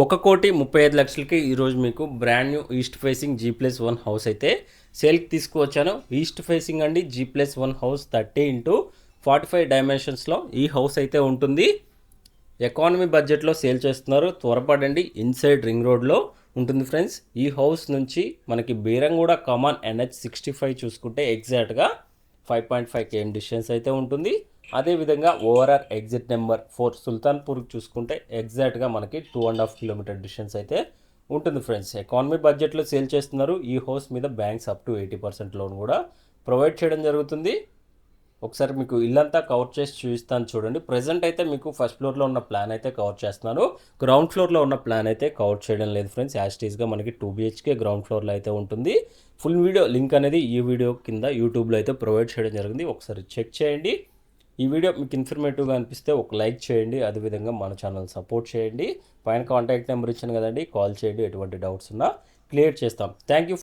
1,35,00,000కి ఈరోజు మీకు brand new east facing G+1 house అయితే సేల్కి తీసుకువచ్చాను. ఈస్ట్ ఫేసింగ్ అండి, G+1 హౌస్ 30x45 డైమెన్షన్స్లో ఈ హౌస్ అయితే ఉంటుంది. ఎకానమీ బడ్జెట్లో సేల్ చేస్తున్నారు, త్వరపడండి. ఇన్సైడ్ రింగ్ రోడ్లో ఉంటుంది ఫ్రెండ్స్. ఈ హౌస్ నుంచి మనకి బీరంగూడ కమాన్ NH65 చూసుకుంటే ఎగ్జాక్ట్గా 5.5 km డిస్టెన్స్ అయితే ఉంటుంది. అదేవిధంగా ఓవరాల్ ఎగ్జిట్ నెంబర్ 4 సుల్తాన్పూర్కి చూసుకుంటే ఎగ్జాక్ట్గా మనకి 2.5 km డిస్టెన్స్ అయితే ఉంటుంది ఫ్రెండ్స్. ఎకానమీ బడ్జెట్లో సేల్ చేస్తున్నారు. ఈ హౌస్ మీద బ్యాంక్స్ అప్ టు 80% లోన్ కూడా ప్రొవైడ్ చేయడం జరుగుతుంది. ఒకసారి మీకు ఇల్లంతా కవర్ చేసి చూపిస్తాను చూడండి. ప్రజెంట్ అయితే మీకు ఫస్ట్ ఫ్లోర్లో ఉన్న ప్లాన్ అయితే కవర్ చేస్తున్నాను. గ్రౌండ్ ఫ్లోర్లో ఉన్న ప్లాన్ అయితే కవర్ చేయడం లేదు ఫ్రెండ్స్. యాస్టీస్గా మనకి 2 BHK గ్రౌండ్ ఫ్లోర్లో అయితే ఉంటుంది. ఫుల్ వీడియో లింక్ అనేది ఈ వీడియో కింద యూట్యూబ్లో అయితే ప్రొవైడ్ చేయడం జరిగింది. ఒకసారి చెక్ చేయండి. ఈ వీడియో మీకు ఇన్ఫర్మేటివ్గా అనిపిస్తే ఒక లైక్ చేయండి. అదేవిధంగా మన ఛానల్ సపోర్ట్ చేయండి. పైన కాంటాక్ట్ నెంబర్ ఇచ్చాను కదండి, కాల్ చేయండి. ఎటువంటి డౌట్స్ ఉన్నా క్లియర్ చేస్తాం. Thank you.